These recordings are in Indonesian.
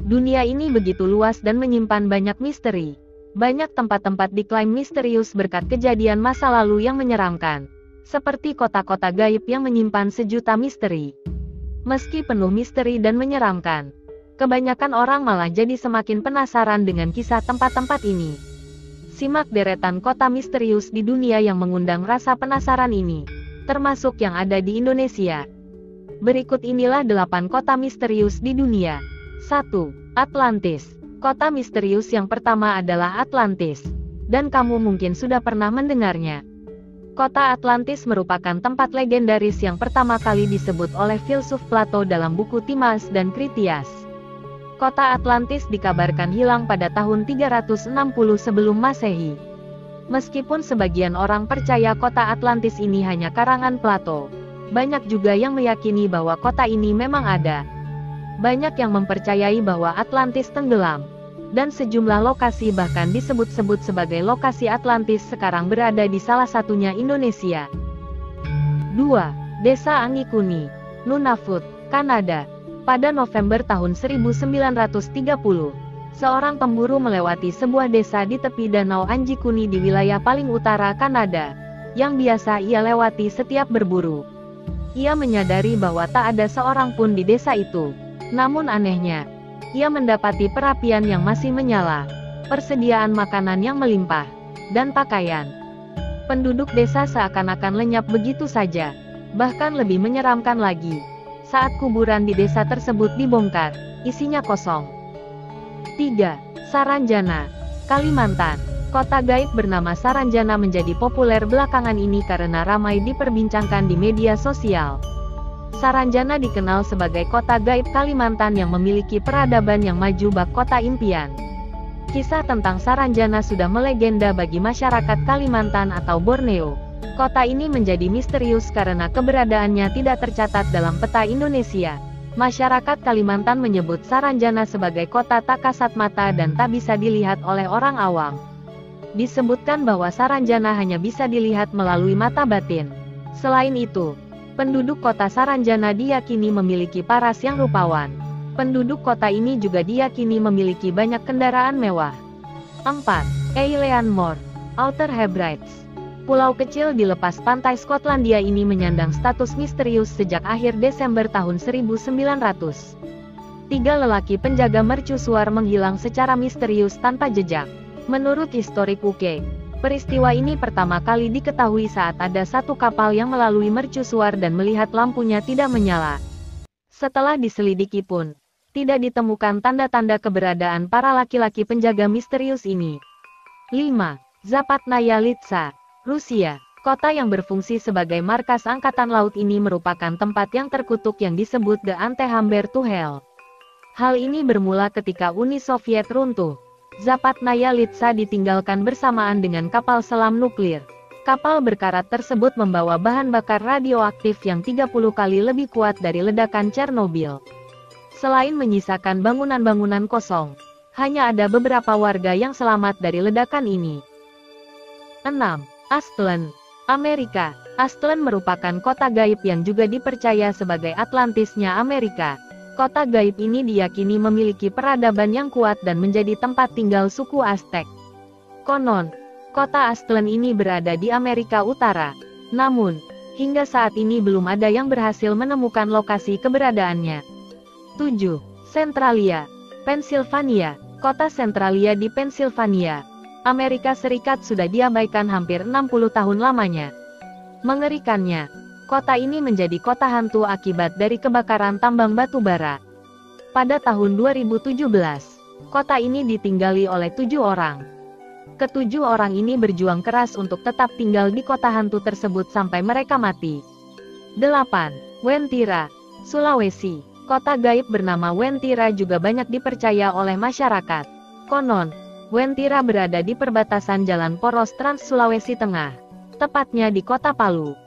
Dunia ini begitu luas dan menyimpan banyak misteri. Banyak tempat-tempat diklaim misterius berkat kejadian masa lalu yang menyeramkan. Seperti kota-kota gaib yang menyimpan sejuta misteri. Meski penuh misteri dan menyeramkan, kebanyakan orang malah jadi semakin penasaran dengan kisah tempat-tempat ini. Simak deretan kota misterius di dunia yang mengundang rasa penasaran ini, termasuk yang ada di Indonesia. Berikut inilah 8 kota misterius di dunia. 1. Atlantis. Kota misterius yang pertama adalah Atlantis. Dan kamu mungkin sudah pernah mendengarnya. Kota Atlantis merupakan tempat legendaris yang pertama kali disebut oleh filsuf Plato dalam buku Timaeus dan Kritias. Kota Atlantis dikabarkan hilang pada tahun 360 sebelum Masehi. Meskipun sebagian orang percaya kota Atlantis ini hanya karangan Plato, banyak juga yang meyakini bahwa kota ini memang ada. Banyak yang mempercayai bahwa Atlantis tenggelam, dan sejumlah lokasi bahkan disebut-sebut sebagai lokasi Atlantis sekarang berada di salah satunya Indonesia. 2. Desa Angikuni, Nunavut, Kanada. Pada November tahun 1930, seorang pemburu melewati sebuah desa di tepi Danau Angikuni di wilayah paling utara Kanada, yang biasa ia lewati setiap berburu. Ia menyadari bahwa tak ada seorang pun di desa itu. Namun anehnya, ia mendapati perapian yang masih menyala, persediaan makanan yang melimpah, dan pakaian. Penduduk desa seakan-akan lenyap begitu saja. Bahkan lebih menyeramkan lagi, saat kuburan di desa tersebut dibongkar, isinya kosong. 3. Saranjana, Kalimantan. Kota gaib bernama Saranjana menjadi populer belakangan ini karena ramai diperbincangkan di media sosial. Saranjana dikenal sebagai kota gaib Kalimantan yang memiliki peradaban yang maju bak kota impian. Kisah tentang Saranjana sudah melegenda bagi masyarakat Kalimantan atau Borneo. Kota ini menjadi misterius karena keberadaannya tidak tercatat dalam peta Indonesia. Masyarakat Kalimantan menyebut Saranjana sebagai kota tak kasat mata dan tak bisa dilihat oleh orang awam. Disebutkan bahwa Saranjana hanya bisa dilihat melalui mata batin. Selain itu, penduduk kota Saranjana diyakini memiliki paras yang rupawan. Penduduk kota ini juga diyakini memiliki banyak kendaraan mewah. 4. Eilean Mor, Outer Hebrides. Pulau kecil di lepas pantai Skotlandia ini menyandang status misterius sejak akhir Desember tahun 1900. 3 lelaki penjaga mercusuar menghilang secara misterius tanpa jejak. Menurut historik UK, peristiwa ini pertama kali diketahui saat ada satu kapal yang melalui mercusuar dan melihat lampunya tidak menyala. Setelah diselidiki pun, tidak ditemukan tanda-tanda keberadaan para laki-laki penjaga misterius ini. 5. Zapatnaya Litsa, Rusia. Kota yang berfungsi sebagai markas Angkatan Laut ini merupakan tempat yang terkutuk yang disebut The Antechamber to Hell. Hal ini bermula ketika Uni Soviet runtuh. Zapatnaya Litsa ditinggalkan bersamaan dengan kapal selam nuklir. Kapal berkarat tersebut membawa bahan bakar radioaktif yang 30 kali lebih kuat dari ledakan Chernobyl. Selain menyisakan bangunan-bangunan kosong, hanya ada beberapa warga yang selamat dari ledakan ini. 6. Aztlan, Amerika. Aztlan merupakan kota gaib yang juga dipercaya sebagai Atlantisnya Amerika. Kota gaib ini diyakini memiliki peradaban yang kuat dan menjadi tempat tinggal suku Aztec. Konon, kota Aztlan ini berada di Amerika Utara. Namun, hingga saat ini belum ada yang berhasil menemukan lokasi keberadaannya. 7. Centralia, Pennsylvania. Kota Centralia di Pennsylvania, Amerika Serikat sudah diabaikan hampir 60 tahun lamanya. Mengerikannya, kota ini menjadi kota hantu akibat dari kebakaran tambang batu bara. Pada tahun 2017, kota ini ditinggali oleh 7 orang. Ketujuh orang ini berjuang keras untuk tetap tinggal di kota hantu tersebut sampai mereka mati. 8. Wentira, Sulawesi. Kota gaib bernama Wentira juga banyak dipercaya oleh masyarakat. Konon, Wentira berada di perbatasan jalan poros Trans Sulawesi Tengah, tepatnya di kota Palu.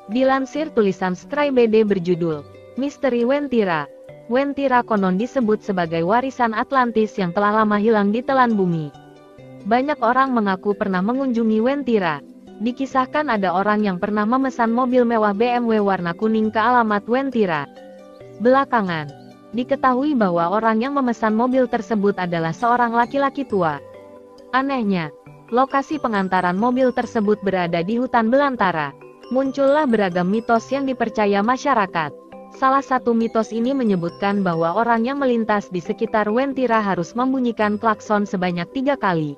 Dilansir tulisan SkyBD berjudul, Misteri Wentira. Wentira konon disebut sebagai warisan Atlantis yang telah lama hilang di telan bumi. Banyak orang mengaku pernah mengunjungi Wentira. Dikisahkan ada orang yang pernah memesan mobil mewah BMW warna kuning ke alamat Wentira. Belakangan, Diketahui bahwa orang yang memesan mobil tersebut adalah seorang laki-laki tua. Anehnya, lokasi pengantaran mobil tersebut berada di hutan belantara. Muncullah beragam mitos yang dipercaya masyarakat. Salah satu mitos ini menyebutkan bahwa orang yang melintas di sekitar Wentira harus membunyikan klakson sebanyak 3 kali.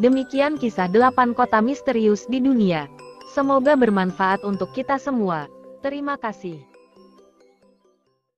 Demikian kisah 8 kota misterius di dunia. Semoga bermanfaat untuk kita semua. Terima kasih.